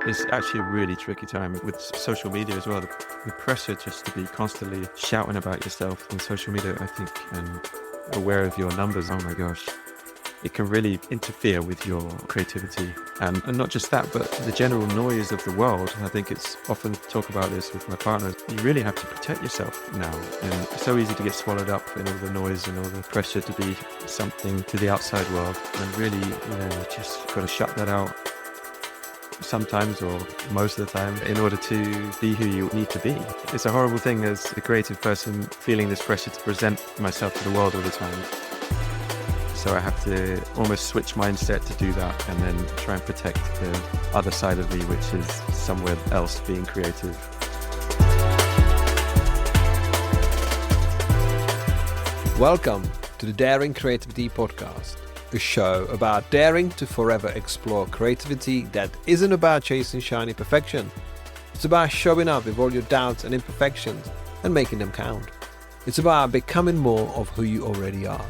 It's actually a really tricky time with social media as well. The pressure just to be constantly shouting about yourself on social media, I think, and aware of your numbers. Oh my gosh. It can really interfere with your creativity. And not just that, but the general noise of the world. I think it's often talk about this with my partner. You really have to protect yourself now. And it's so easy to get swallowed up in all the noise and all the pressure to be something to the outside world. And really, just got to shut that out sometimes or most of the time in order to be who you need to be. It's a horrible thing as a creative person feeling this pressure to present myself to the world all the time. So I have to almost switch mindset to do that and then try and protect the other side of me, which is somewhere else being creative. Welcome to the Daring Creativity Podcast, a show about daring to forever explore creativity that isn't about chasing shiny perfection. It's about showing up with all your doubts and imperfections and making them count. It's about becoming more of who you already are.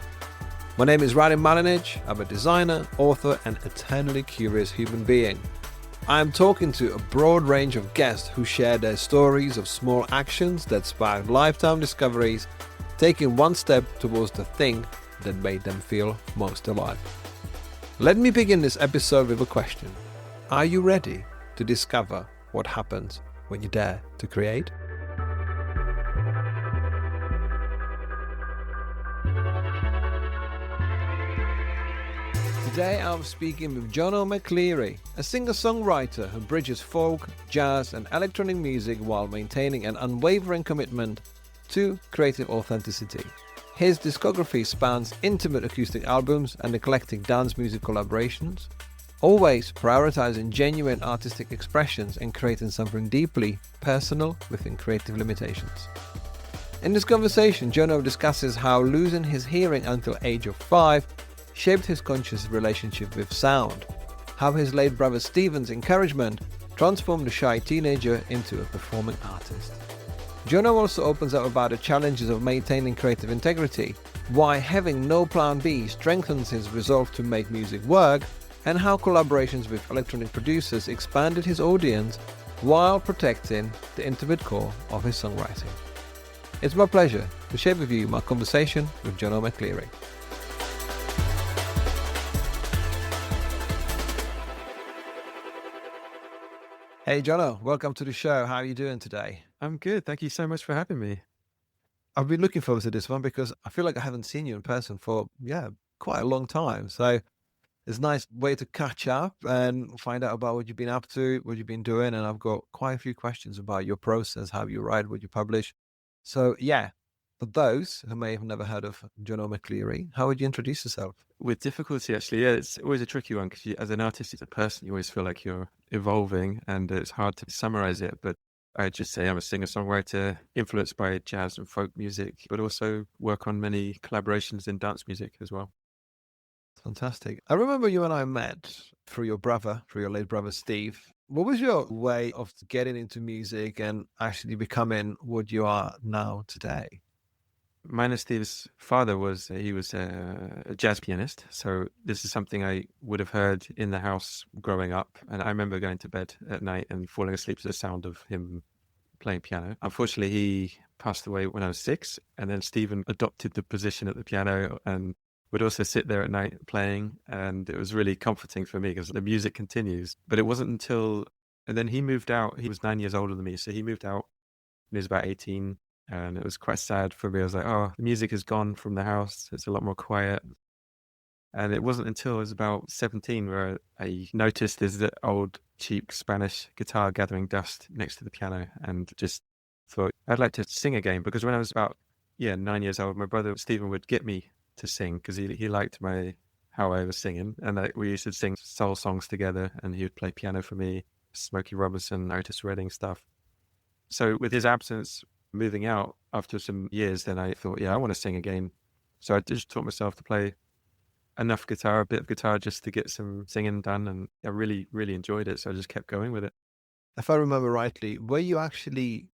My name is Martyn. I'm a designer, author, and eternally curious human being. I am talking to a broad range of guests who share their stories of small actions that sparked lifetime discoveries, taking one step towards the thing that made them feel most alive. Let me begin this episode with a question. Are you ready to discover what happens when you dare to create? Today I'm speaking with Jono McCleery, a singer-songwriter who bridges folk, jazz and electronic music while maintaining an unwavering commitment to creative authenticity. His discography spans intimate acoustic albums and eclectic dance music collaborations, always prioritizing genuine artistic expressions and creating something deeply personal within creative limitations. In this conversation, Jono discusses how losing his hearing until age of 5 shaped his conscious relationship with sound, how his late brother Stephen's encouragement transformed the shy teenager into a performing artist. Jono also opens up about the challenges of maintaining creative integrity, why having no plan B strengthens his resolve to make music work, and how collaborations with electronic producers expanded his audience while protecting the intimate core of his songwriting. It's my pleasure to share with you my conversation with Jono McCleery. Hey Jono, welcome to the show. How are you doing today? I'm good. Thank you so much for having me. I've been looking forward to this one because I feel like I haven't seen you in person for, quite a long time. So it's a nice way to catch up and find out about what you've been up to, what you've been doing. And I've got quite a few questions about your process, how you write, what you publish. So for those who may have never heard of Jono McCleery, how would you introduce yourself? With difficulty, actually, it's always a tricky one because as an artist, as a person, you always feel like you're evolving and it's hard to summarize it. But I'd just say I'm a singer-songwriter influenced by jazz and folk music, but also work on many collaborations in dance music as well. Fantastic. I remember you and I met through your late brother, Steve. What was your way of getting into music and actually becoming what you are now today? Mine and Steve's father was a jazz pianist. So this is something I would have heard in the house growing up. And I remember going to bed at night and falling asleep to the sound of him playing piano. Unfortunately, he passed away when I was 6. And then Stephen adopted the position at the piano and would also sit there at night playing. And it was really comforting for me because the music continues. But it wasn't and then he moved out. He was 9 years older than me. So he moved out when he was about 18. And it was quite sad for me. I was like, oh, the music is gone from the house. It's a lot more quiet. And it wasn't until I was about 17 where I noticed there's the old cheap Spanish guitar gathering dust next to the piano and just thought I'd like to sing again. Because when I was about 9 years old, my brother Stephen would get me to sing because he liked how I was singing. And we used to sing soul songs together and he would play piano for me, Smokey Robinson, Otis Redding stuff. So with his absence, moving out after some years, then I thought, I want to sing again. So I just taught myself to play a bit of guitar just to get some singing done. And I really, really enjoyed it. So I just kept going with it. If I remember rightly, were you actually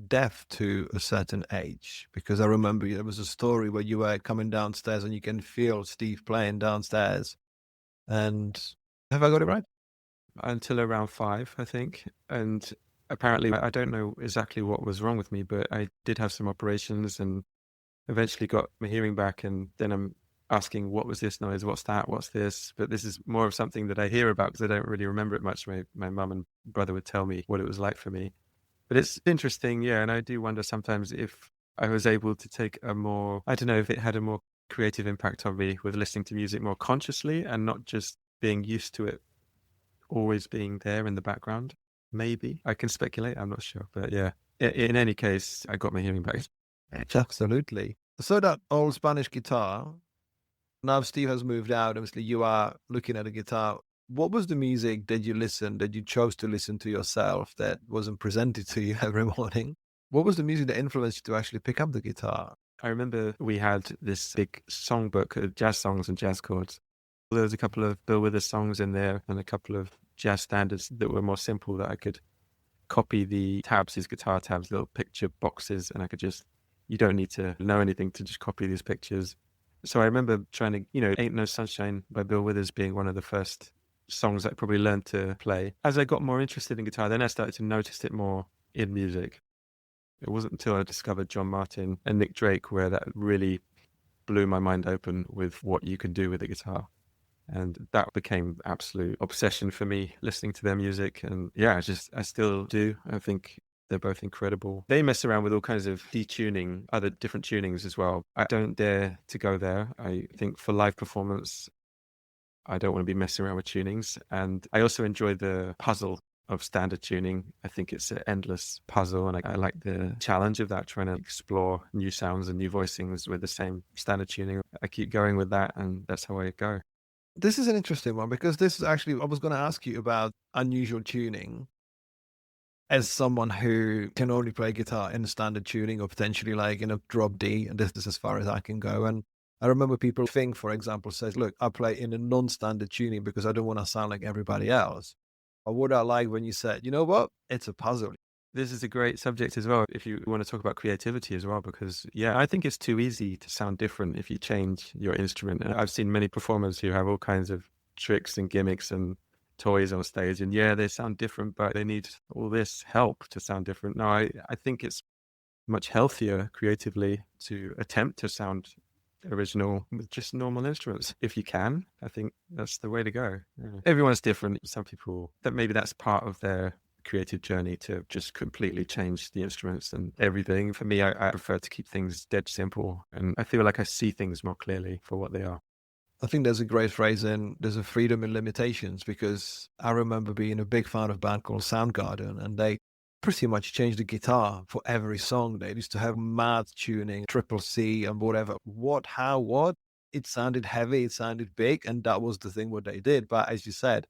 deaf to a certain age? Because I remember there was a story where you were coming downstairs and you can feel Steve playing downstairs. And have I got it right? until around 5, I think. And apparently, I don't know exactly what was wrong with me, but I did have some operations and eventually got my hearing back. And then I'm asking, what was this noise? What's that? What's this? But this is more of something that I hear about because I don't really remember it much. My mum and brother would tell me what it was like for me. But it's interesting, yeah. And I do wonder sometimes if I was able to take a more, I don't know, if it had a more creative impact on me with listening to music more consciously and not just being used to it always being there in the background. Maybe I can speculate. I'm not sure, but yeah. In any case, I got my hearing back. Absolutely. So that old Spanish guitar, now Steve has moved out, obviously you are looking at a guitar. What was the music that you chose to listen to yourself that wasn't presented to you every morning? What was the music that influenced you to actually pick up the guitar? I remember we had this big songbook of jazz songs and jazz chords. There was a couple of Bill Withers songs in there and a couple of jazz standards that were more simple that I could copy the tabs, these guitar tabs, little picture boxes, and I could just, you don't need to know anything to just copy these pictures. So I remember trying to, Ain't No Sunshine by Bill Withers being one of the first songs I probably learned to play. As I got more interested in guitar, then I started to notice it more in music. It wasn't until I discovered John Martyn and Nick Drake where that really blew my mind open with what you can do with a guitar. And that became absolute obsession for me, listening to their music. And yeah, I still do. I think they're both incredible. They mess around with all kinds of detuning, other different tunings as well. I don't dare to go there. I think for live performance, I don't want to be messing around with tunings. And I also enjoy the puzzle of standard tuning. I think it's an endless puzzle, and I like the challenge of that, trying to explore new sounds and new voicings with the same standard tuning. I keep going with that, and that's how I go. This is an interesting one because this is actually, I was going to ask you about unusual tuning as someone who can only play guitar in standard tuning or potentially like in a drop D, and this is as far as I can go. And I remember people think, for example, says, look, I play in a non-standard tuning because I don't want to sound like everybody else. Or what I like when you said, you know what, it's a puzzle. This is a great subject as well, if you want to talk about creativity as well, because yeah, I think it's too easy to sound different if you change your instrument. And I've seen many performers who have all kinds of tricks and gimmicks and toys on stage, and yeah, they sound different, but they need all this help to sound different. No, I think it's much healthier creatively to attempt to sound original with just normal instruments if you can. I think that's the way to go. Yeah. Everyone's different. Some people, that maybe that's part of their creative journey, to just completely change the instruments and everything. For me, I prefer to keep things dead simple, and I feel like I see things more clearly for what they are. I think there's a great phrase in there's a freedom in limitations, because I remember being a big fan of a band called Soundgarden, and they pretty much changed the guitar for every song. They used to have mad tuning, triple C and whatever. What? It sounded heavy, it sounded big, and that was the thing what they did. But as you said,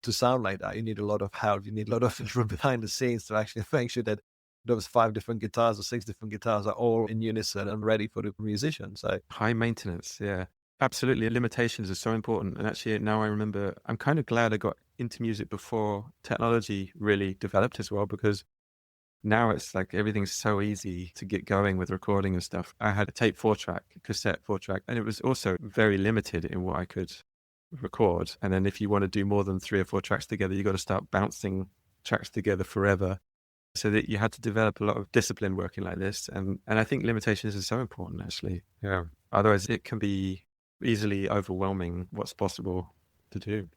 to sound like that, you need a lot of help. You need a lot of from behind the scenes to actually make sure that those 5 different guitars or 6 different guitars are all in unison and ready for the musician. So High maintenance, yeah. Absolutely. Limitations are so important. And actually, now I remember, I'm kind of glad I got into music before technology really developed as well, because now it's like everything's so easy to get going with recording and stuff. I had a tape 4-track, cassette 4-track, and it was also very limited in what I could record. And then if you want to do more than 3 or 4 tracks together, you got to start bouncing tracks together forever. So that you had to develop a lot of discipline working like this. And I think limitations is so important, actually. Yeah. Otherwise, it can be easily overwhelming what's possible to do.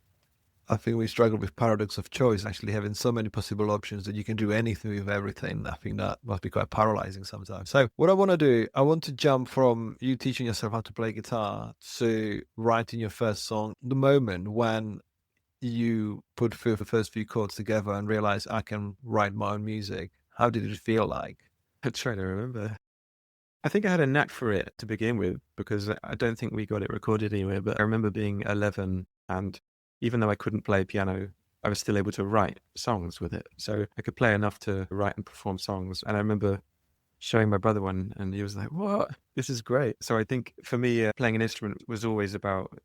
I think we struggle with paradox of choice, actually having so many possible options that you can do anything with everything. I think that must be quite paralyzing sometimes. So what I want to do, I want to jump from you teaching yourself how to play guitar to writing your first song, the moment when you put the first few chords together and realize I can write my own music. How did it feel like? I'm trying to remember. I think I had a knack for it to begin with, because I don't think we got it recorded anywhere, but I remember being 11, and even though I couldn't play piano, I was still able to write songs with it. So I could play enough to write and perform songs. And I remember showing my brother one, and he was like, "What? This is great." So I think for me, playing an instrument was always about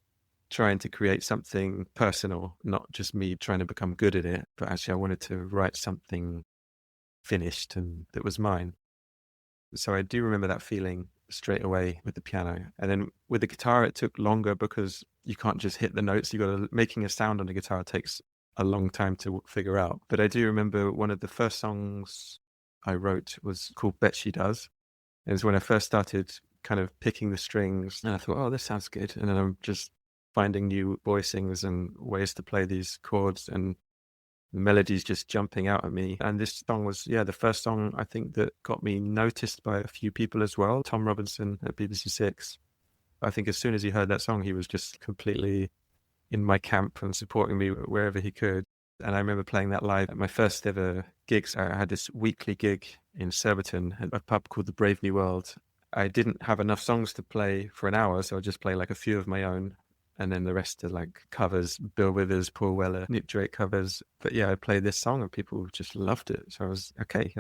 trying to create something personal, not just me trying to become good at it, but actually I wanted to write something finished and that was mine. So I do remember that feeling straight away with the piano. And then with the guitar, it took longer because you can't just hit the notes. Making a sound on the guitar takes a long time to figure out. But I do remember one of the first songs I wrote was called Bet She Does. It was when I first started kind of picking the strings, and I thought, oh, this sounds good. And then I'm just finding new voicings and ways to play these chords, and the melodies just jumping out at me. And this song was, the first song I think that got me noticed by a few people as well. Tom Robinson at BBC Six. I think as soon as he heard that song, he was just completely in my camp and supporting me wherever he could. And I remember playing that live at my first ever gigs. I had this weekly gig in Surbiton at a pub called the Brave New World. I didn't have enough songs to play for an hour, so I'd just play like a few of my own. And then the rest are like covers, Bill Withers, Paul Weller, Nick Drake covers. But yeah, I played this song and people just loved it. So I was, okay,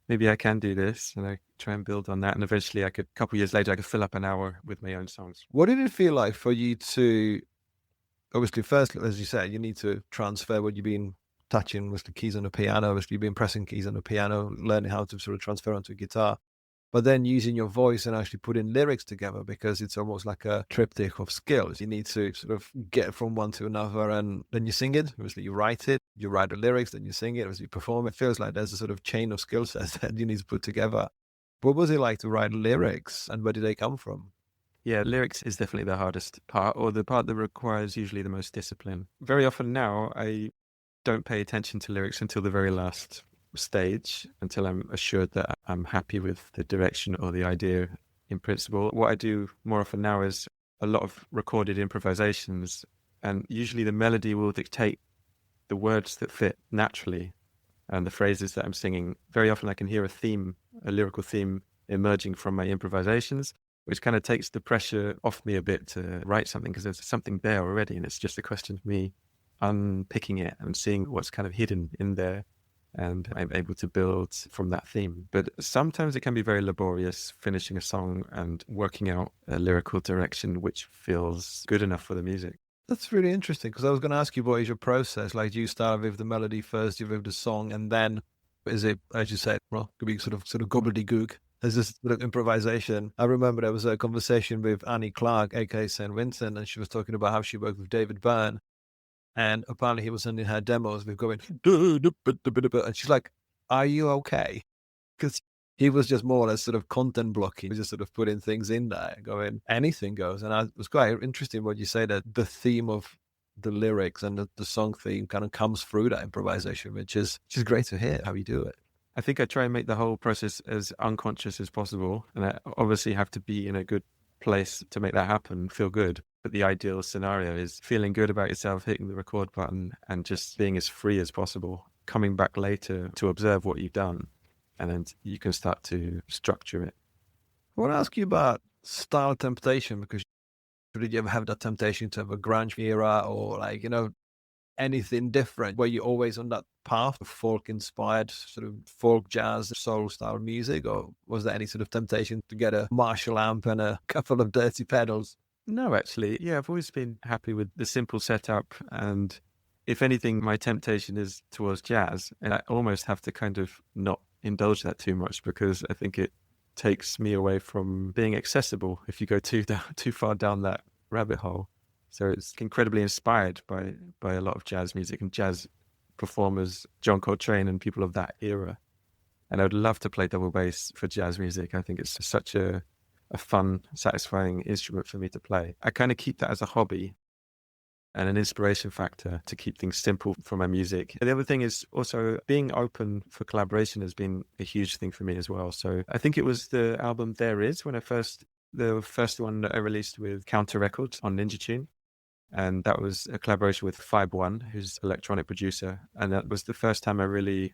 maybe I can do this. And I try and build on that. And eventually a couple of years later, I could fill up an hour with my own songs. What did it feel like for you to, obviously, first, as you said, you need to transfer what you've been touching with the keys on the piano. Obviously, you've been pressing keys on the piano, learning how to sort of transfer onto a guitar, but then using your voice and actually putting lyrics together, because it's almost like a triptych of skills. You need to sort of get from one to another, and then you sing it. Obviously, you write the lyrics, then you sing it, as you perform. It feels like there's a sort of chain of skill sets that you need to put together. What was it like to write lyrics, and where did they come from? Yeah, lyrics is definitely the hardest part, or the part that requires usually the most discipline. Very often now, I don't pay attention to lyrics until the very last stage, until I'm assured that I'm happy with the direction or the idea in principle. What I do more often now is a lot of recorded improvisations, and usually the melody will dictate the words that fit naturally and the phrases that I'm singing. Very often I can hear a lyrical theme emerging from my improvisations, which kind of takes the pressure off me a bit to write something, because there's something there already, and it's just a question of me unpicking it and seeing what's kind of hidden in there, and I'm able to build from that theme. But sometimes it can be very laborious, finishing a song and working out a lyrical direction which feels good enough for the music. That's really interesting, because I was going to ask you, what is your process? Like, do you start with the melody first, you with the song, and then is it, as you said, well, it could be sort of gobbledygook? There's this sort of improvisation. I remember there was a conversation with Annie Clark, aka St. Vincent, and she was talking about how she worked with David Byrne. And apparently he was sending her demos with going, and she's like, are you okay? Because he was just more or less sort of content blocking, just sort of putting things in there, going, anything goes. And it was quite interesting what you say, that the theme of the lyrics and the song theme kind of comes through that improvisation, which is great to hear how you do it. I think I try and make the whole process as unconscious as possible. And I obviously have to be in a good place to make that happen, feel good. But the ideal scenario is feeling good about yourself, hitting the record button, and just being as free as possible, coming back later to observe what you've done, and then you can start to structure it. I want to ask you about style temptation, because did you ever have that temptation to have a grunge era, or like, anything different? Were you always on that path of folk inspired, sort of folk, jazz, soul style music, or was there any sort of temptation to get a Marshall amp and a couple of dirty pedals? No, actually. Yeah, I've always been happy with the simple setup. And if anything, my temptation is towards jazz. And I almost have to kind of not indulge that too much, because I think it takes me away from being accessible if you go too far down that rabbit hole. So it's incredibly inspired by a lot of jazz music and jazz performers, John Coltrane and people of that era. And I would love to play double bass for jazz music. I think it's such a fun, satisfying instrument for me to play. I kind of keep that as a hobby and an inspiration factor to keep things simple for my music. And the other thing is also being open for collaboration has been a huge thing for me as well. So I think it was the album There Is, the first one that I released with Counter Records on Ninja Tune. And that was a collaboration with Fibe One, who's an electronic producer. And that was the first time I really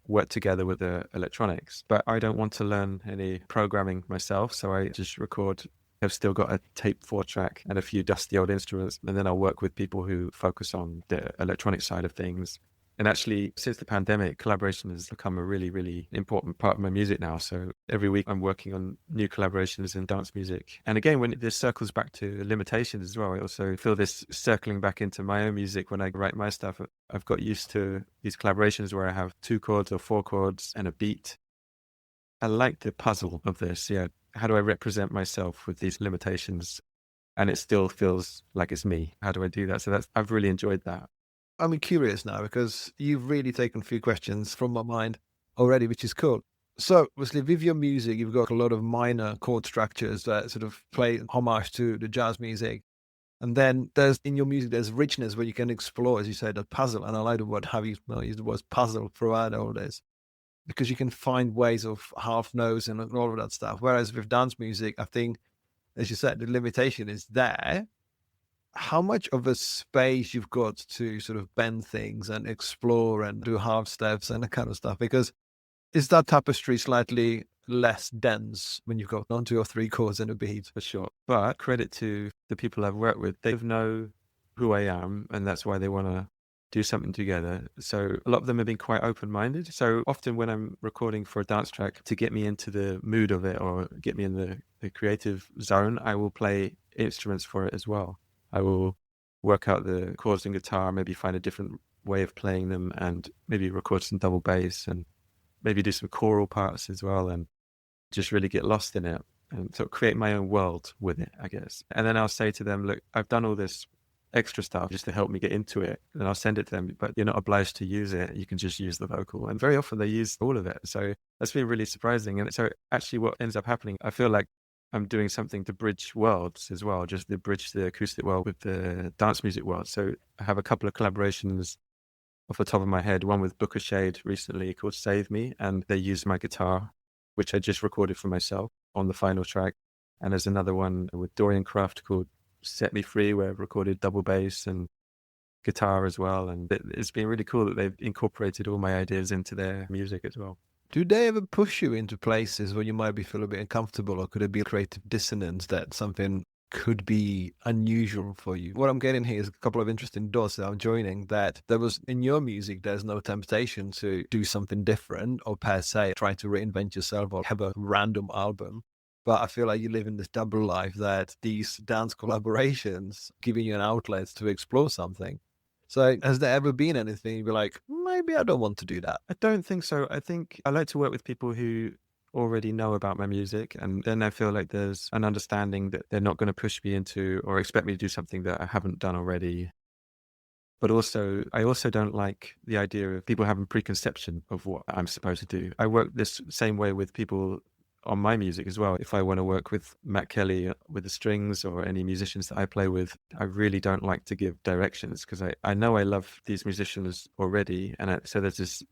worked together with the electronics. But I don't want to learn any programming myself, so I just record. I've still got a tape 4-track and a few dusty old instruments, and then I'll work with people who focus on the electronic side of things. And actually, since the pandemic, collaboration has become a really, really important part of my music now. So every week I'm working on new collaborations in dance music. And again, when this circles back to limitations as well, I also feel this circling back into my own music when I write my stuff. I've got used to these collaborations where I have 2 chords or 4 chords and a beat. I like the puzzle of this. Yeah. How do I represent myself with these limitations? And it still feels like it's me. How do I do that? So I've really enjoyed that. I'm curious now because you've really taken a few questions from my mind already, which is cool. So, obviously, with your music, you've got a lot of minor chord structures that sort of play homage to the jazz music. And then there's in your music, there's richness where you can explore, as you said, a puzzle. And I like the word, how you use the word puzzle throughout all this, because you can find ways of half notes and all of that stuff. Whereas with dance music, I think, as you said, the limitation is there. How much of a space you've got to sort of bend things and explore and do half steps and that kind of stuff? Because is that tapestry slightly less dense when you've got on 2 or 3 chords and a beat? For sure. But credit to the people I've worked with. They know who I am, and that's why they want to do something together. So a lot of them have been quite open-minded. So often when I'm recording for a dance track, to get me into the mood of it or get me in the creative zone, I will play instruments for it as well. I will work out the chords in guitar, maybe find a different way of playing them, and maybe record some double bass and maybe do some choral parts as well, and just really get lost in it and sort of create my own world with it, I guess. And then I'll say to them, look, I've done all this extra stuff just to help me get into it. And I'll send it to them, but you're not obliged to use it. You can just use the vocal. And very often they use all of it. So that's been really surprising. And so actually what ends up happening, I feel like I'm doing something to bridge worlds as well, just to bridge the acoustic world with the dance music world. So I have a couple of collaborations off the top of my head, one with Booker Shade recently called Save Me, and they used my guitar, which I just recorded for myself on the final track. And there's another one with Dorian Craft called Set Me Free, where I've recorded double bass and guitar as well. And it's been really cool that they've incorporated all my ideas into their music as well. Do they ever push you into places where you might be feel a bit uncomfortable, or could it be a creative dissonance that something could be unusual for you? What I'm getting here is a couple of interesting dots that I'm joining, that there was in your music, there's no temptation to do something different or per se try to reinvent yourself or have a random album. But I feel like you live in this double life that these dance collaborations giving you an outlet to explore something. So has there ever been anything you'd be like, maybe I don't want to do that? I don't think so. I think I like to work with people who already know about my music, and then I feel like there's an understanding that they're not going to push me into or expect me to do something that I haven't done already. But also, I also don't like the idea of people having preconception of what I'm supposed to do. I work this same way with people on my music as well. If I want to work with Matt Kelly with the strings or any musicians that I play with, I really don't like to give directions because I know I love these musicians already. And so there's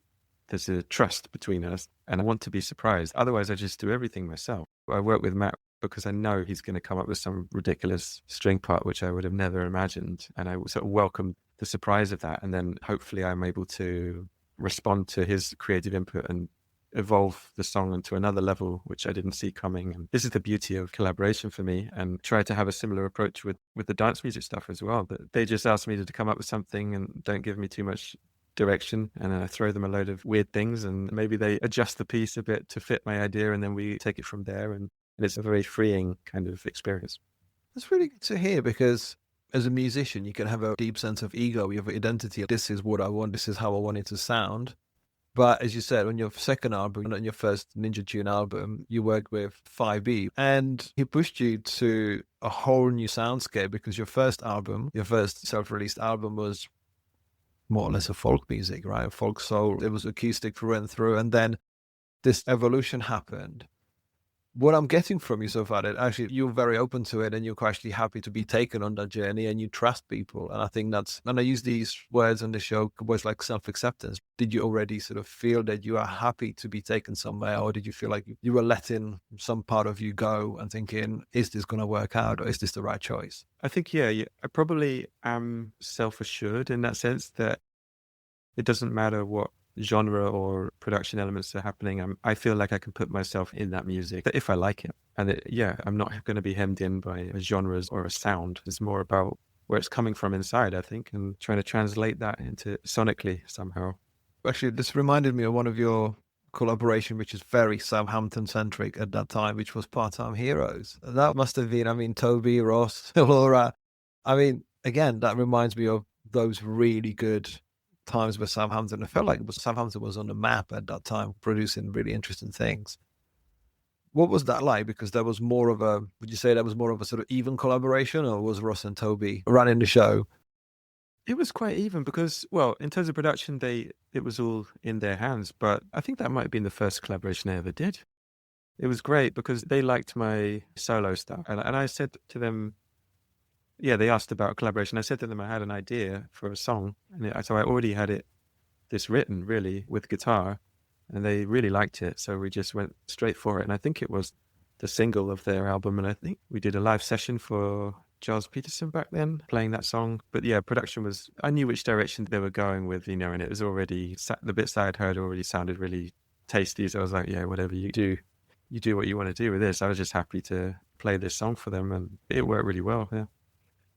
a trust between us and I want to be surprised. Otherwise, I just do everything myself. I work with Matt because I know he's going to come up with some ridiculous string part, which I would have never imagined. And I sort of welcome the surprise of that. And then hopefully I'm able to respond to his creative input and evolve the song into another level, which I didn't see coming. And this is the beauty of collaboration for me, and try to have a similar approach with the dance music stuff as well. That they just ask me to come up with something and don't give me too much direction, and then I throw them a load of weird things and maybe they adjust the piece a bit to fit my idea, and then we take it from there. And it's a very freeing kind of experience. That's really good to hear, because as a musician, you can have a deep sense of ego, you have identity. This is what I want, this is how I want it to sound. But as you said, on your second album, on your first Ninja Tune album, you worked with 5B, and he pushed you to a whole new soundscape, because your first album, your first self-released album, was more or less a folk music, right? A folk soul. It was acoustic through and through. And then this evolution happened. What I'm getting from you so far, that actually you're very open to it and you're actually happy to be taken on that journey and you trust people. And I think that's, and I use these words on the show, words like self-acceptance. Did you already sort of feel that you are happy to be taken somewhere, or did you feel like you were letting some part of you go and thinking, is this going to work out, or is this the right choice? I think, yeah, I probably am self-assured in that sense, that it doesn't matter what genre or production elements are happening. I feel like I can put myself in that music if I like it. And I'm not going to be hemmed in by genres or a sound. It's more about where it's coming from inside, I think, and trying to translate that into sonically somehow. Actually, this reminded me of one of your collaboration, which is very Southampton centric at that time, which was Part-Time Heroes. That must have been, Toby, Ross, Laura. Again, that reminds me of those really good times where Southampton, I felt like Southampton was on the map at that time, producing really interesting things. What was that like? Because there was more of would you say that was more of a sort of even collaboration, or was Ross and Toby running the show? It was quite even because, well, in terms of production, it was all in their hands. But I think that might have been the first collaboration I ever did. It was great because they liked my solo stuff, and I said to them, yeah, they asked about collaboration. I said to them I had an idea for a song, and so I already had this written really with guitar, and they really liked it. So we just went straight for it, and I think it was the single of their album, and I think we did a live session for Giles Peterson back then, playing that song. But yeah, production was, I knew which direction they were going with, and it was already, the bits I had heard already sounded really tasty. So I was like, yeah, whatever you do what you want to do with this. I was just happy to play this song for them, and it worked really well. Yeah.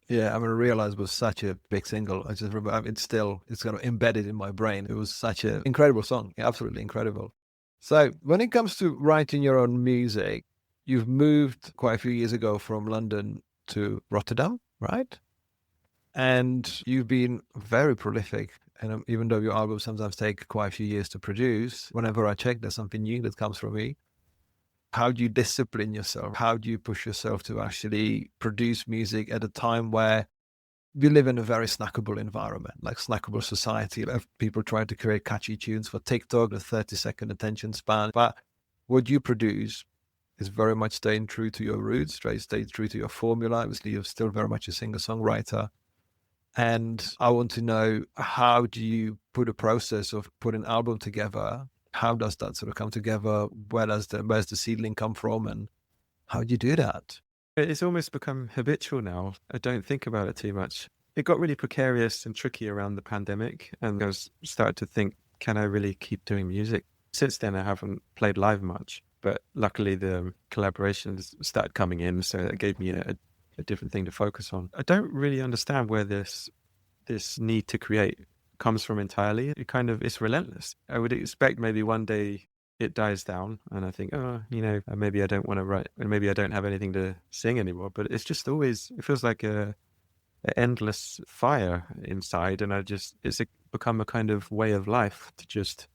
Yeah, I mean, I realized it was such a big single. I just remember, I mean, it's kind of embedded in my brain. It was such an incredible song, absolutely incredible. So when it comes to writing your own music, you've moved quite a few years ago from London to Rotterdam, right? And you've been very prolific. And even though your albums sometimes take quite a few years to produce, whenever I check, there's something new that comes from me. How do you discipline yourself? How do you push yourself to actually produce music at a time where we live in a very snackable environment, like snackable society? People try to create catchy tunes for TikTok, the 30-second attention span. But what you produce is very much staying true to your roots, stay true to your formula. Obviously, you're still very much a singer-songwriter. And I want to know, how do you put a process of putting an album together? How does that sort of come together? Where's the seedling come from, and how do you do that? It's almost become habitual now. I don't think about it too much. It got really precarious and tricky around the pandemic, and I started to think, can I really keep doing music? Since then, I haven't played live much, but luckily the collaborations started coming in, so it gave me a different thing to focus on. I don't really understand where this need to create comes from entirely. It's relentless. I would expect maybe one day it dies down and I think, maybe I don't want to write, and maybe I don't have anything to sing anymore. But it's just always, it feels like a endless fire inside, and it's become a kind of way of life to just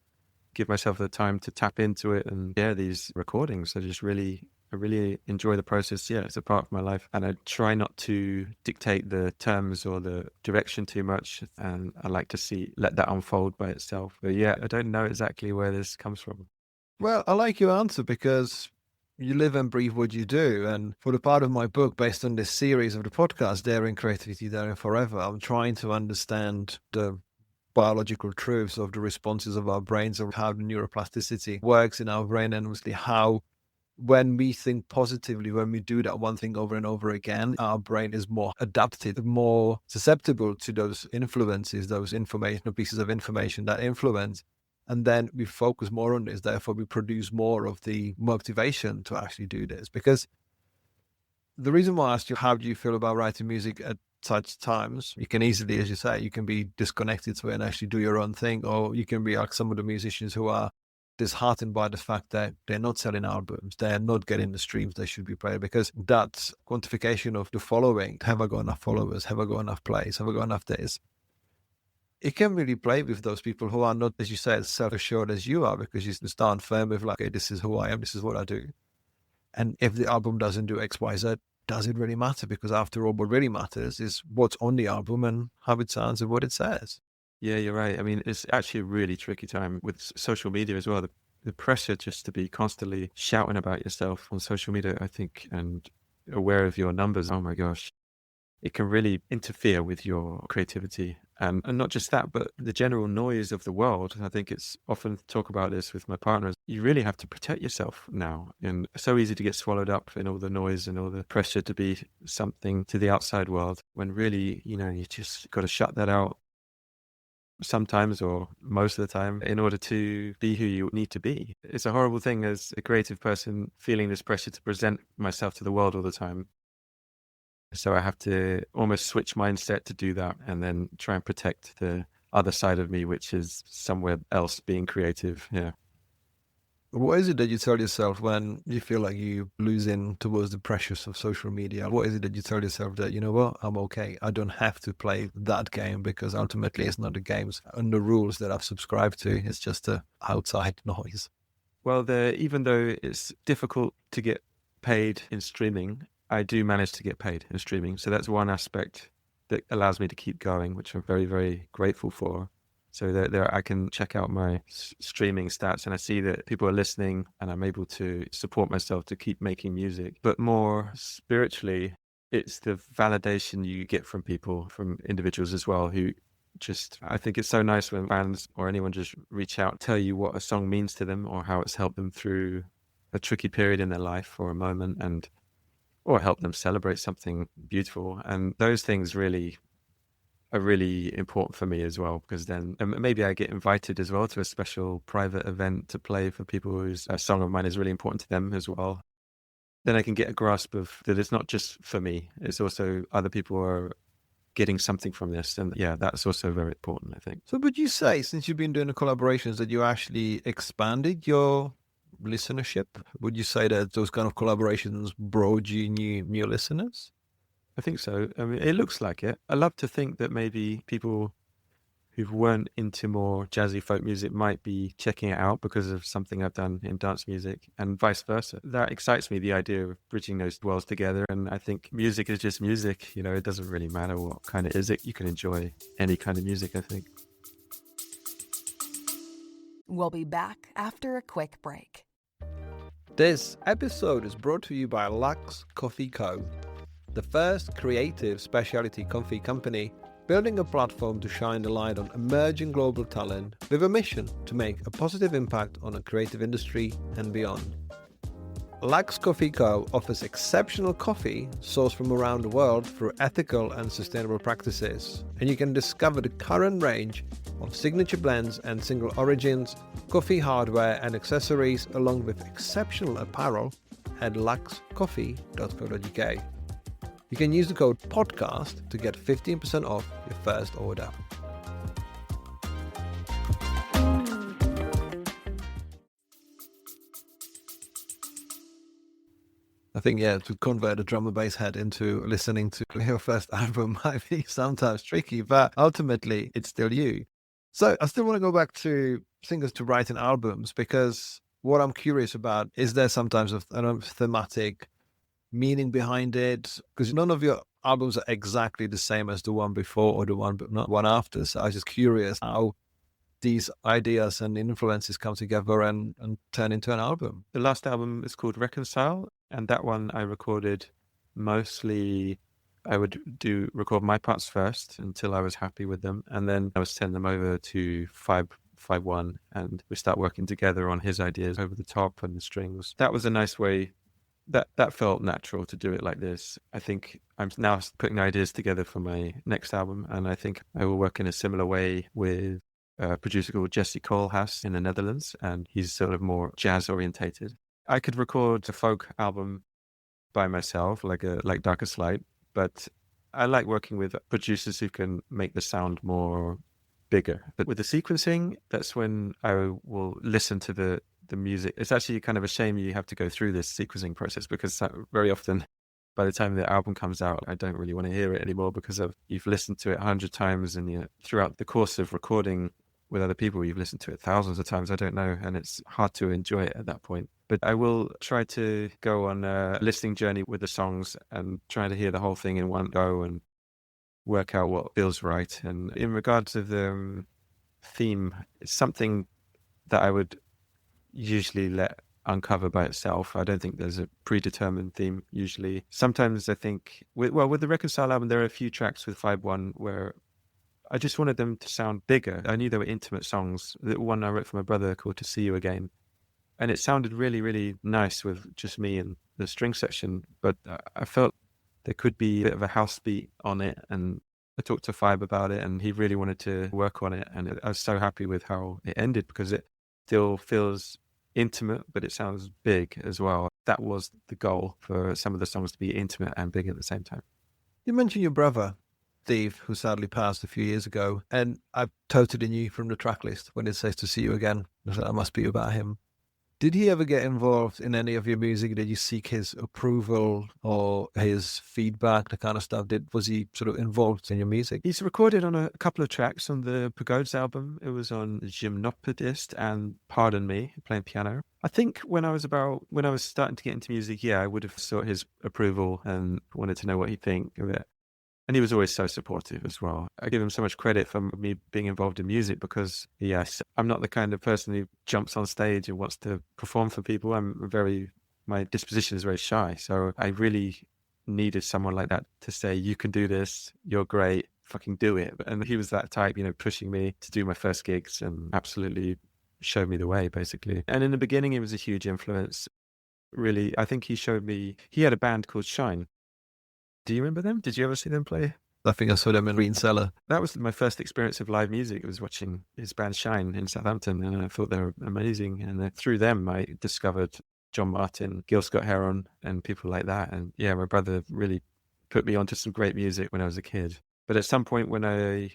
give myself the time to tap into it. And yeah, these recordings I really enjoy the process. Yeah, it's a part of my life. And I try not to dictate the terms or the direction too much. And I like to let that unfold by itself. But yeah, I don't know exactly where this comes from. Well, I like your answer because you live and breathe what you do. And for the part of my book, based on this series of the podcast, Daring Creativity, Daring Forever, I'm trying to understand the biological truths of the responses of our brains, of how the neuroplasticity works in our brain, and obviously how, when we think positively, when we do that one thing over and over again, our brain is more adapted, more susceptible to those influences, those information, pieces of information that influence. And then we focus more on this. Therefore, we produce more of the motivation to actually do this. Because the reason why I asked you, how do you feel about writing music at such times? You can easily, as you say, you can be disconnected to it and actually do your own thing. Or you can be like some of the musicians who are disheartened by the fact that they're not selling albums, they're not getting the streams they should be playing, because that quantification of the following, have I got enough followers, have I got enough plays, have I got enough this, it can really play with those people who are not, as you say, as self-assured as you are, because you stand firm with like, okay, this is who I am, this is what I do. And if the album doesn't do X, Y, Z, does it really matter? Because after all, what really matters is what's on the album and how it sounds and what it says. Yeah, you're right. I mean, it's actually a really tricky time with social media as well. The pressure just to be constantly shouting about yourself on social media, I think, and aware of your numbers. Oh my gosh, it can really interfere with your creativity. And not just that, but the general noise of the world. I think it's often talk about this with my partners. You really have to protect yourself now. And it's so easy to get swallowed up in all the noise and all the pressure to be something to the outside world, when really, you just got to shut that out sometimes, or most of the time, in order to be who you need to be. It's a horrible thing as a creative person, feeling this pressure to present myself to the world all the time. So I have to almost switch mindset to do that, and then try and protect the other side of me, which is somewhere else, being creative. Yeah. What is it that you tell yourself when you feel like you losing towards the pressures of social media? What is it that you tell yourself that, you know what, I'm okay. I don't have to play that game, because ultimately it's not the games and the rules that I've subscribed to. It's just the outside noise. Well, even though it's difficult to get paid in streaming, I do manage to get paid in streaming. So that's one aspect that allows me to keep going, which I'm very, very grateful for. So there I can check out my streaming stats and I see that people are listening and I'm able to support myself to keep making music. But more spiritually, it's the validation you get from people, from individuals as well, who just, I think it's so nice when fans or anyone just reach out, tell you what a song means to them or how it's helped them through a tricky period in their life or a moment, and or help them celebrate something beautiful. And those things really are really important for me as well, because then maybe I get invited as well to a special private event to play for people whose a song of mine is really important to them as well. Then I can get a grasp of that it's not just for me, it's also other people are getting something from this. And yeah, that's also very important, I think. So would you say, since you've been doing the collaborations, that you actually expanded your listenership? Would you say that those kind of collaborations brought you new listeners? I think so. I mean, it looks like it. I love to think that maybe people who weren't into more jazzy folk music might be checking it out because of something I've done in dance music, and vice versa. That excites me, the idea of bridging those worlds together. And I think music is just music. You know, it doesn't really matter what kind of is it. You can enjoy any kind of music, I think. We'll be back after a quick break. This episode is brought to you by Lux Coffee Co., the first creative specialty coffee company building a platform to shine the light on emerging global talent with a mission to make a positive impact on the creative industry and beyond. Lux Coffee Co. offers exceptional coffee sourced from around the world through ethical and sustainable practices, and you can discover the current range of signature blends and single origins, coffee hardware and accessories, along with exceptional apparel at luxcoffee.co.uk. You can use the code PODCAST to get 15% off your first order. I think, to convert a drum and bass head into listening to your first album might be sometimes tricky, but ultimately it's still you. So I still want to go back to singers to writing albums, because what I'm curious about is there sometimes a thematic meaning behind it, because none of your albums are exactly the same as the one before or the one after. So I was just curious how these ideas and influences come together and turn into an album. The last album is called Reconcile, and that one I recorded mostly, I would record my parts first until I was happy with them, and then I would send them over to 551 and we start working together on his ideas over the top and the strings. That was a nice way. That felt natural to do it like this. I think I'm now putting ideas together for my next album, and I think I will work in a similar way with a producer called Jesse Koolhaas in the Netherlands, and he's sort of more jazz orientated. I could record a folk album by myself, like Darkest Light, but I like working with producers who can make the sound more bigger. But with the sequencing, that's when I will listen to the music. It's actually kind of a shame you have to go through this sequencing process, because very often by the time the album comes out, I don't really want to hear it anymore, because you've listened to it 100 times, and throughout the course of recording with other people, you've listened to it thousands of times, I don't know, and it's hard to enjoy it at that point. But I will try to go on a listening journey with the songs and try to hear the whole thing in one go and work out what feels right. And in regards to the theme, it's something that I would usually let uncover by itself. I don't think there's a predetermined theme usually. Sometimes I think with the Reconcile album, there are a few tracks with 5-1 where I just wanted them to sound bigger. I knew they were intimate songs. The one I wrote for my brother called To See You Again, and it sounded really, really nice with just me and the string section, but I felt there could be a bit of a house beat on it, and I talked to Fibe about it, and he really wanted to work on it, and I was so happy with how it ended, because it still feels intimate, but it sounds big as well. That was the goal, for some of the songs to be intimate and big at the same time. You mentioned your brother, Steve, who sadly passed a few years ago, and I totally knew from the track list when it says To See You Again, that must be about him. Did he ever get involved in any of your music? Did you seek his approval or his feedback, the kind of stuff? Was he sort of involved in your music? He's recorded on a couple of tracks on the Pagodes album. It was on Gymnopedist and Pardon Me, playing piano. I think when I was starting to get into music, I would have sought his approval and wanted to know what he'd think of it. And he was always so supportive as well. I give him so much credit for me being involved in music because, yes, I'm not the kind of person who jumps on stage and wants to perform for people. My disposition is very shy. So I really needed someone like that to say, you can do this, you're great, fucking do it. And he was that type, pushing me to do my first gigs and absolutely showed me the way, basically. And in the beginning, it was a huge influence. Really, I think he showed me, he had a band called Shine. Do you remember them? Did you ever see them play? I think I saw them in Green Cellar. That was my first experience of live music. I was watching his band Shine in Southampton, and I thought they were amazing. And through them, I discovered John Martyn, Gil Scott-Heron, and people like that. And yeah, my brother really put me onto some great music when I was a kid. But at some point when I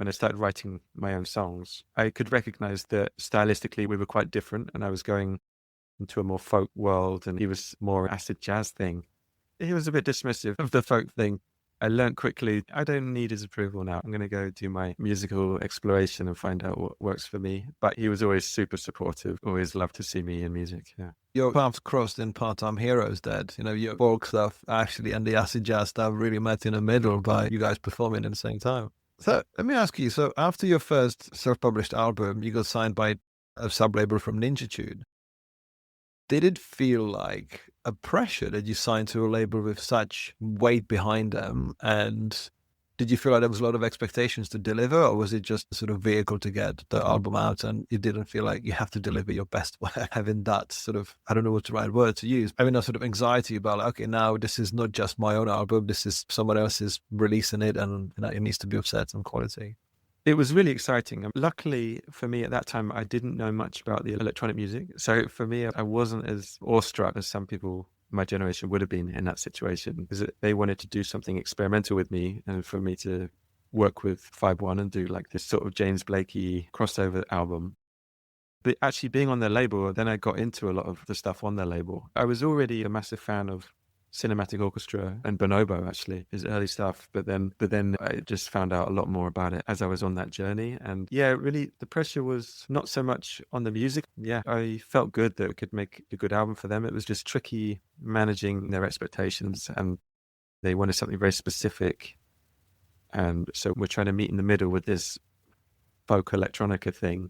started writing my own songs, I could recognize that stylistically we were quite different, and I was going into a more folk world, and he was more acid jazz thing. He was a bit dismissive of the folk thing. I learned quickly, I don't need his approval now. I'm going to go do my musical exploration and find out what works for me. But he was always super supportive, always loved to see me in music. Yeah. Your paths crossed in Part-Time Heroes, Dad. Your folk stuff actually and the acid jazz stuff really met in the middle by you guys performing at the same time. So let me ask you, so after your first self-published album, you got signed by a sub-label from Ninjitude. Did it feel like a pressure that you signed to a label with such weight behind them? And did you feel like there was a lot of expectations to deliver, or was it just a sort of vehicle to get the album out and you didn't feel like you have to deliver your best work, having that sort of, I don't know what the right word to use, having that sort of anxiety about like, okay, now this is not just my own album, this is someone else's releasing it and it needs to be of certain quality? It was really exciting. Luckily for me at that time, I didn't know much about the electronic music. So for me, I wasn't as awestruck as some people my generation would have been in that situation, because they wanted to do something experimental with me and for me to work with 5-1 and do like this sort of James Blakey crossover album. But actually being on their label, then I got into a lot of the stuff on their label. I was already a massive fan of Cinematic Orchestra and Bonobo, actually, his early stuff. But then I just found out a lot more about it as I was on that journey. And yeah, really, the pressure was not so much on the music. Yeah, I felt good that we could make a good album for them. It was just tricky managing their expectations, and they wanted something very specific. And so we're trying to meet in the middle with this folk electronica thing.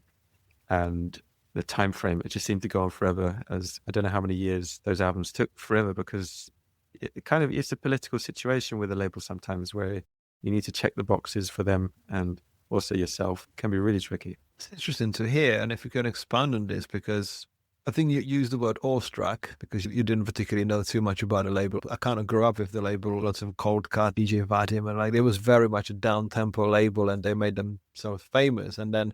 And the time frame, it just seemed to go on forever, as I don't know how many years those albums took, forever, because it's a political situation with a label sometimes where you need to check the boxes for them and also yourself. It can be really tricky. It's interesting to hear, and if you can expand on this, because I think you used the word awestruck because you didn't particularly know too much about the label. I kind of grew up with the label, lots of Cold Cut, DJ Vadim, and like it was very much a down-tempo label, and they made them so famous. And then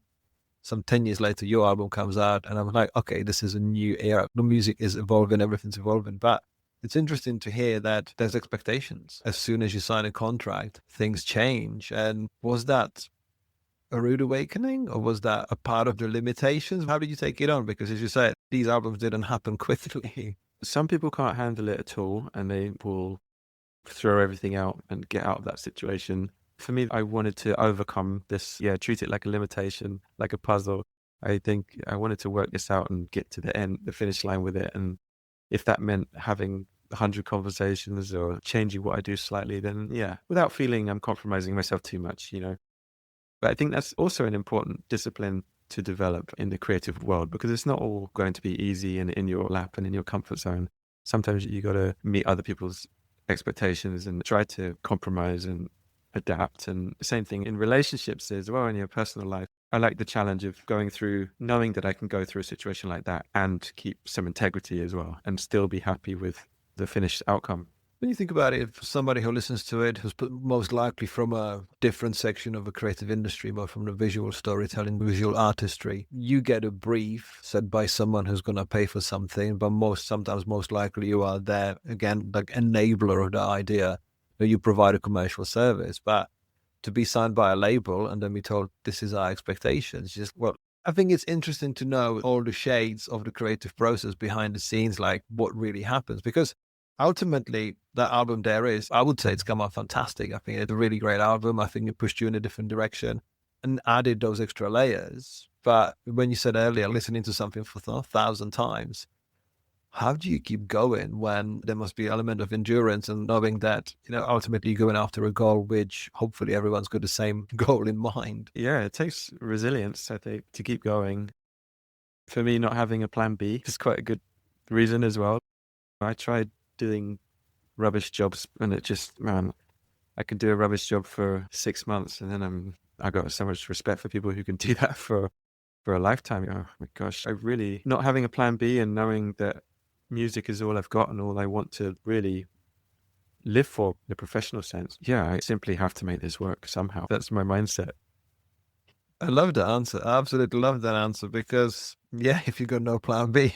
some 10 years later, your album comes out, and I'm like, okay, this is a new era. The music is evolving, everything's evolving. But it's interesting to hear that there's expectations. As soon as you sign a contract, things change. And was that a rude awakening, or was that a part of the limitations? How did you take it on? Because as you said, these albums didn't happen quickly. Some people can't handle it at all, and they will throw everything out and get out of that situation. For me, I wanted to overcome this, treat it like a limitation, like a puzzle. I think I wanted to work this out and get to the finish line with it. And if that meant having 100 conversations or changing what I do slightly, then without feeling I'm compromising myself too much, But I think that's also an important discipline to develop in the creative world, because it's not all going to be easy and in your lap and in your comfort zone. Sometimes you got to meet other people's expectations and try to compromise and adapt. And same thing in relationships as well, in your personal life. I like the challenge of knowing that I can go through a situation like that and keep some integrity as well and still be happy with the finished outcome. When you think about it, for somebody who listens to it, who's most likely from a different section of a creative industry, more from the visual storytelling, visual artistry, you get a brief set by someone who's going to pay for something, but sometimes most likely you are there, again, like enabler of the idea that you provide a commercial service. But to be signed by a label and then be told, this is our expectations, I think it's interesting to know all the shades of the creative process behind the scenes, like what really happens. Because ultimately, that album I would say it's come out fantastic. I think it's a really great album. I think it pushed you in a different direction and added those extra layers. But when you said earlier, listening to something for 1,000 times, how do you keep going when there must be an element of endurance and knowing that, ultimately you're going after a goal, which hopefully everyone's got the same goal in mind? Yeah, it takes resilience, I think, to keep going. For me, not having a plan B is quite a good reason as well. I tried doing rubbish jobs and it just, man, I could do a rubbish job for 6 months and then I got so much respect for people who can do that for a lifetime. Oh my gosh, I really, not having a plan B and knowing that music is all I've got and all I want to really live for in a professional sense. Yeah, I simply have to make this work somehow. That's my mindset. I love that answer. I absolutely love that answer because, yeah, if you've got no plan B,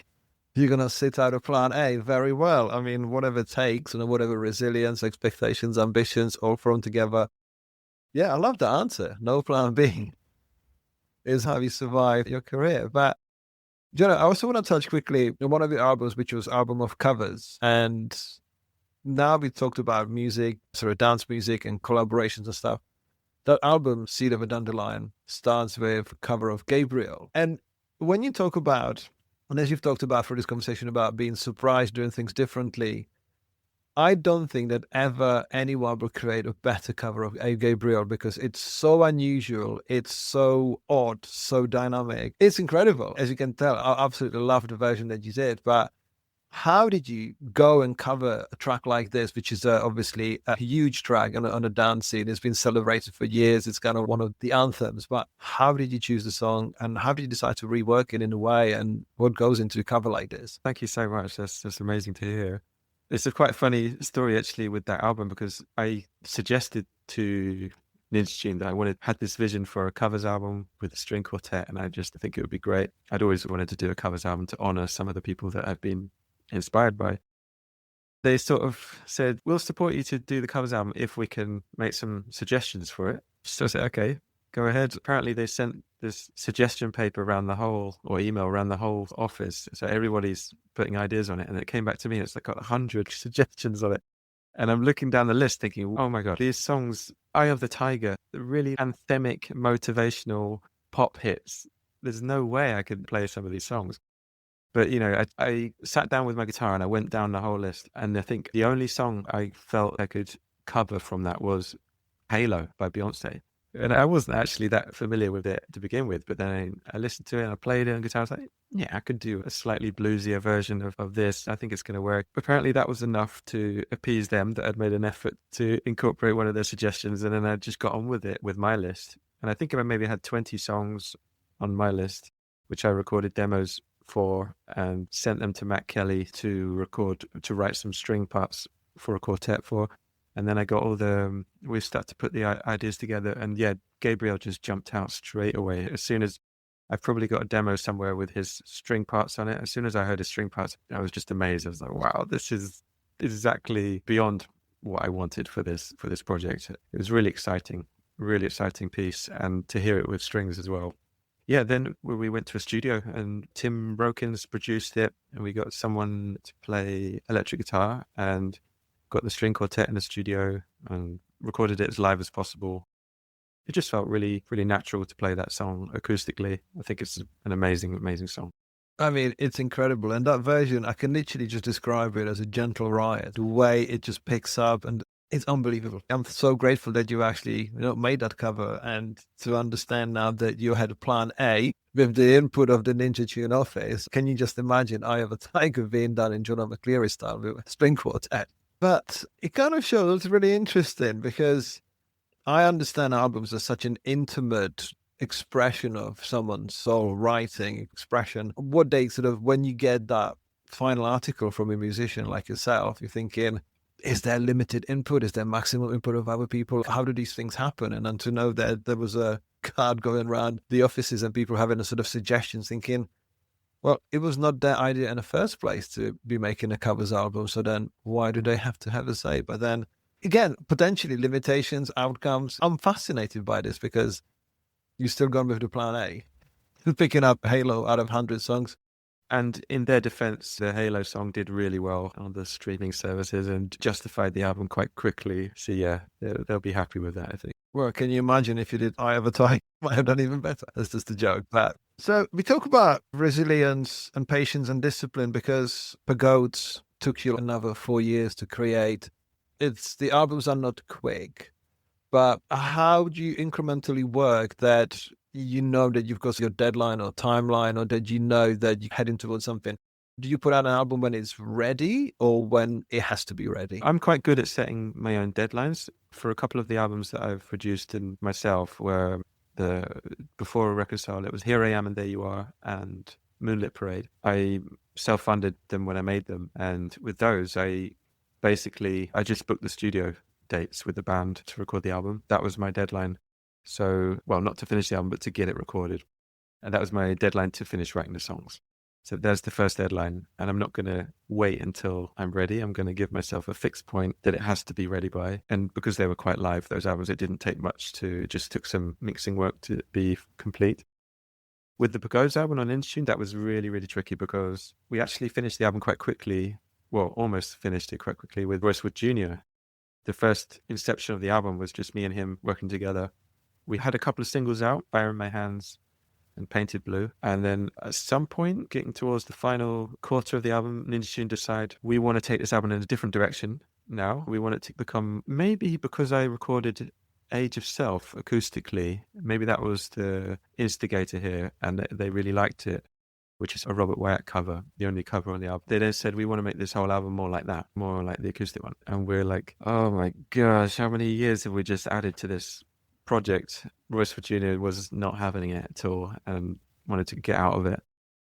you're going to sit out a plan A very well. I mean, whatever it takes and whatever resilience, expectations, ambitions, all thrown together. Yeah, I love that answer. No plan B is how you survive your career. But, Jono, I also want to touch quickly on one of your albums, which was album of covers. And now we talked about music, sort of dance music and collaborations and stuff. That album, Seed of a Dandelion, starts with a cover of Gabriel. And when you talk about, and as you've talked about through this conversation about being surprised, doing things differently, I don't think that ever anyone will create a better cover of A. Gabriel because it's so unusual, it's so odd, so dynamic. It's incredible. As you can tell, I absolutely love the version that you did, but how did you go and cover a track like this, which is obviously a huge track on a dance scene? It's been celebrated for years. It's kind of one of the anthems. But how did you choose the song and how did you decide to rework it in a way and what goes into a cover like this? Thank you so much. That's amazing to hear. It's a quite funny story actually with that album because I suggested to Ninja Tune that I had this vision for a covers album with a string quartet and I just think it would be great. I'd always wanted to do a covers album to honor some of the people that I've been inspired by. They sort of said, we'll support you to do the covers album if we can make some suggestions for it. So I said, okay, go ahead. Apparently they sent this suggestion paper around the whole, or email around the whole office. So everybody's putting ideas on it. And it came back to me. It's like got 100 suggestions on it. And I'm looking down the list thinking, oh my God, these songs, Eye of the Tiger, the really anthemic, motivational pop hits. There's no way I could play some of these songs. But, I sat down with my guitar and I went down the whole list. And I think the only song I felt I could cover from that was Halo by Beyonce. And I wasn't actually that familiar with it to begin with. But then I listened to it and I played it on guitar. I was like, yeah, I could do a slightly bluesier version of this. I think it's going to work. Apparently that was enough to appease them that I'd made an effort to incorporate one of their suggestions. And then I just got on with it with my list. And I think I maybe had 20 songs on my list, which I recorded demos for and sent them to Matt Kelly to write some string parts for a quartet for. And then I got we started to put the ideas together. And yeah, Gabriel just jumped out straight away. As soon as I've probably got a demo somewhere with his string parts on it. As soon as I heard his string parts, I was just amazed. I was like, wow, this is exactly beyond what I wanted for this project. It was really exciting piece. And to hear it with strings as well. Yeah, then we went to a studio and Tim Brokins produced it and we got someone to play electric guitar and got the string quartet in the studio and recorded it as live as possible. It just felt really, really natural to play that song acoustically. I think it's an amazing, amazing song. I mean, it's incredible. And that version, I can literally just describe it as a gentle riot. The way it just picks up and it's unbelievable. I'm so grateful that you actually made that cover and to understand now that you had a plan A with the input of the Ninja Tune office. Can you just imagine Eye of a Tiger being done in Jono McCleery style with a string quartet? But it kind of shows it's really interesting because I understand albums are such an intimate expression of someone's soul, writing, expression. What they when you get that final article from a musician like yourself, you're thinking, is there limited input? Is there maximum input of other people? How do these things happen? And then to know that there was a card going around the offices and people having a sort of suggestions thinking, well, it was not their idea in the first place to be making a covers album. So then why do they have to have a say? But then again, potentially limitations, outcomes. I'm fascinated by this because you've still gone with the plan A, picking up Halo out of 100 songs. And in their defense, the Halo song did really well on the streaming services and justified the album quite quickly. So yeah, they'll be happy with that, I think. Well, can you imagine if you did Eye of a Tiger? Might have done even better. That's just a joke. But So we talk about resilience and patience and discipline because Pagodes took you another 4 years to create. The albums are not quick, but how do you incrementally work that you know that you've got your deadline or timeline, or that you know that you're heading towards something? Do you put out an album when it's ready or when it has to be ready? I'm quite good at setting my own deadlines. For a couple of the albums that I've produced in myself were before Reconcile, it was Here I Am and There You Are and Moonlit Parade. I self-funded them when I made them. And with those, I just booked the studio dates with the band to record the album. That was my deadline. So, well, not to finish the album, but to get it recorded. And that was my deadline to finish writing the songs. So there's the first deadline, and I'm not going to wait until I'm ready. I'm going to give myself a fixed point that it has to be ready by. And because they were quite live, those albums, it didn't take much it just took some mixing work to be complete. With the Pagodes album on Intune, that was really, really tricky because we actually finished the album quite quickly. Well, almost finished it quite quickly with Royce Wood Jr. The first inception of the album was just me and him working together. We had a couple of singles out, Fire in My Hands and Painted Blue. And then at some point, getting towards the final quarter of the album, Ninja Tune decide we want to take this album in a different direction now. We want it to become, maybe because I recorded Age of Self acoustically, maybe that was the instigator here, and they really liked it, which is a Robert Wyatt cover, the only cover on the album. They then said, we want to make this whole album more like that, more like the acoustic one. And we're like, oh my gosh, how many years have we just added to this project? Royce Wood Jr. was not having it at all and wanted to get out of it.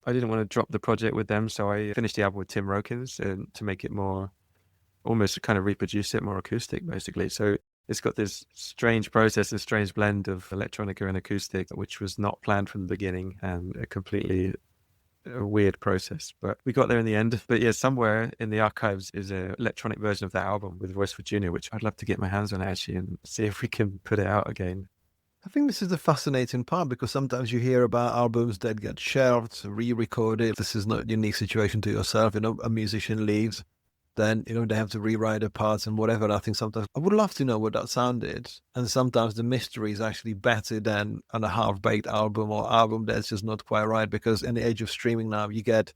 I didn't want to drop the project with them, so I finished the album with Tim Rokins to make it more, almost kind of reproduce it more acoustic, basically. So it's got this strange process, a strange blend of electronica and acoustic, which was not planned from the beginning, and a weird process, but we got there in the end. But yeah, somewhere in the archives is an electronic version of that album with Royce Wood Jr., which I'd love to get my hands on actually and see if we can put it out again. I think this is the fascinating part, because sometimes you hear about albums that get shelved, re-recorded. This is not a unique situation to yourself. A musician leaves, then, they have to rewrite the parts and whatever. And I think sometimes I would love to know what that sounded. And sometimes the mystery is actually better than on a half-baked album or album that's just not quite right, because in the age of streaming now, you get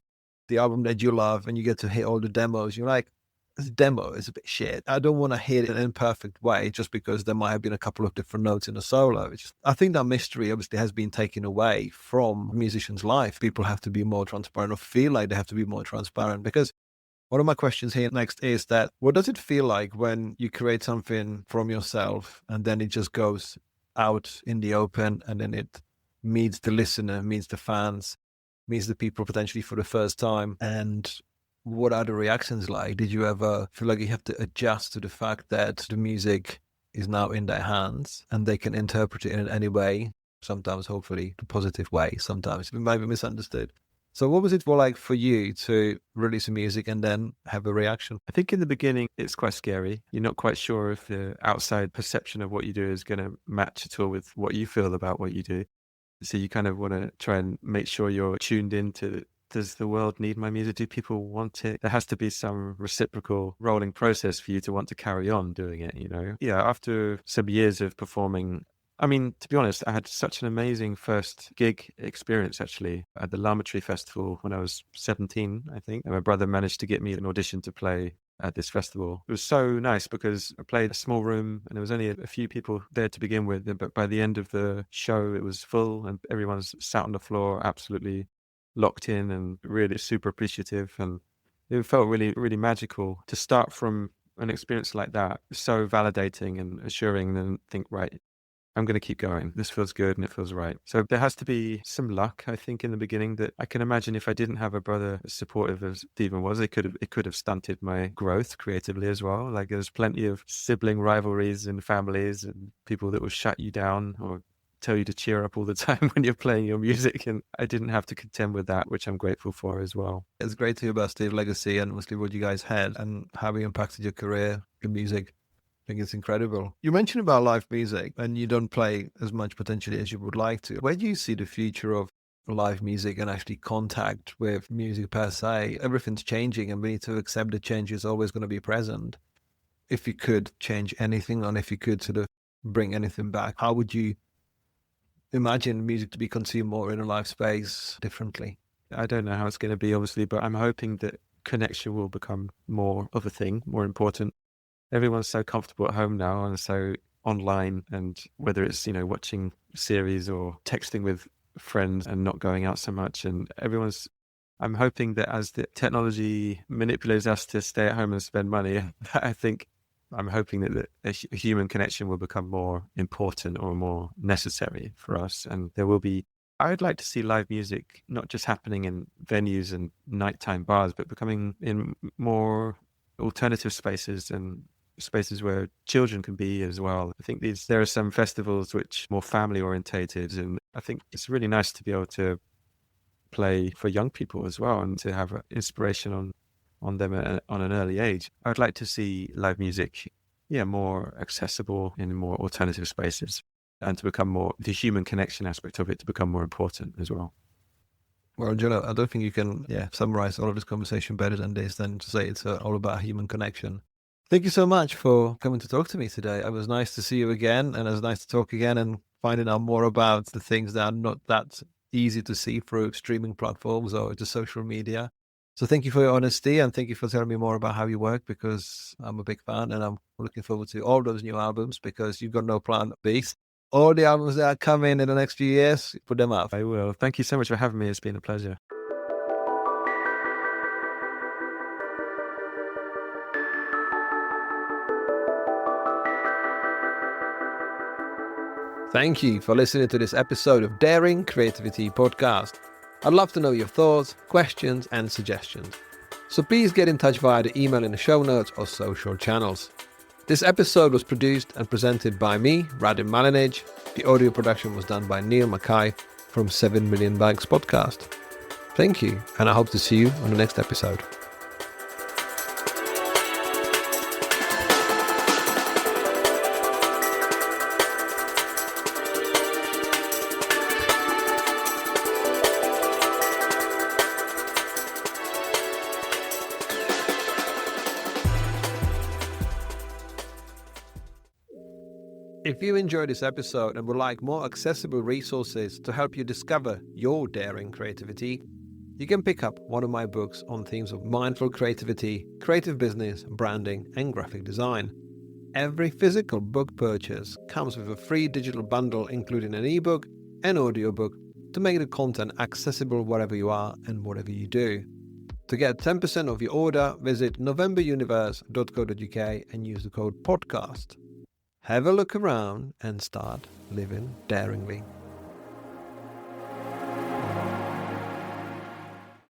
the album that you love and you get to hear all the demos. You're like, this demo is a bit shit. I don't want to hear it in an imperfect way just because there might have been a couple of different notes in a solo. I think that mystery obviously has been taken away from a musician's life. People have to be more transparent, or feel like they have to be more transparent, because one of my questions here next is that what does it feel like when you create something from yourself and then it just goes out in the open, and then it meets the listener, meets the fans, meets the people potentially for the first time? And what are the reactions like? Did you ever feel like you have to adjust to the fact that the music is now in their hands and they can interpret it in any way? Sometimes, hopefully, the positive way. Sometimes it might be misunderstood. So what was it like for you to release the music and then have a reaction? I think in the beginning, it's quite scary. You're not quite sure if the outside perception of what you do is going to match at all with what you feel about what you do. So you kind of want to try and make sure you're tuned into, does the world need my music? Do people want it? There has to be some reciprocal rolling process for you to want to carry on doing it, Yeah, after some years of performing, I mean, to be honest, I had such an amazing first gig experience, actually, at the Llama Tree Festival when I was 17, I think. And my brother managed to get me an audition to play at this festival. It was so nice because I played a small room and there was only a few people there to begin with. But by the end of the show, it was full and everyone's sat on the floor, absolutely locked in and really super appreciative. And it felt really, really magical to start from an experience like that. So validating and assuring, and think, right, I'm going to keep going. This feels good and it feels right. So there has to be some luck, I think, in the beginning. That I can imagine if I didn't have a brother as supportive as Stephen was, it could have stunted my growth creatively as well. Like there's plenty of sibling rivalries in families and people that will shut you down or tell you to cheer up all the time when you're playing your music. And I didn't have to contend with that, which I'm grateful for as well. It's great to hear about Steve's legacy and mostly what you guys had and how he impacted your career, your music. I think it's incredible. You mentioned about live music and you don't play as much potentially as you would like to. Where do you see the future of live music and actually contact with music per se? Everything's changing and we need to accept that change is always going to be present. If you could change anything, and if you could sort of bring anything back, how would you imagine music to be consumed more in a live space differently. I don't know how it's going to be, obviously, but I'm hoping that connection will become more of a thing, more important. Everyone's so comfortable at home now and so online, and whether it's, watching series or texting with friends and not going out so much, and I'm hoping that as the technology manipulates us to stay at home and spend money, I'm hoping that a human connection will become more important or more necessary for us. And I would like to see live music not just happening in venues and nighttime bars, but becoming in more alternative spaces and spaces where children can be as well. I think there are some festivals which are more family orientated, and I think it's really nice to be able to play for young people as well and to have inspiration on them on an early age. I'd like to see live music, more accessible in more alternative spaces, and to become the human connection aspect of it to become more important as well. Well, Jono, I don't think you can summarize all of this conversation better than this, than to say it's all about human connection. Thank you so much for coming to talk to me today. It was nice to see you again, and it was nice to talk again and finding out more about the things that are not that easy to see through streaming platforms or just social media. So thank you for your honesty, and thank you for telling me more about how you work, because I'm a big fan and I'm looking forward to all those new albums, because you've got no plan B. All the albums that are coming in the next few years, put them up. I will. Thank you so much for having me. It's been a pleasure. Thank you for listening to this episode of Daring Creativity Podcast. I'd love to know your thoughts, questions, and suggestions. So please get in touch via the email in the show notes or social channels. This episode was produced and presented by me, Radim Malinage. The audio production was done by Neil Mackay from 7 Million Bags Podcast. Thank you, and I hope to see you on the next episode. If you enjoyed this episode and would like more accessible resources to help you discover your daring creativity, you can pick up one of my books on themes of mindful creativity, creative business, branding, and graphic design. Every physical book purchase comes with a free digital bundle including an ebook and audiobook to make the content accessible wherever you are and whatever you do. To get 10% of your order, visit novemberuniverse.co.uk and use the code PODCAST. Have a look around and start living daringly.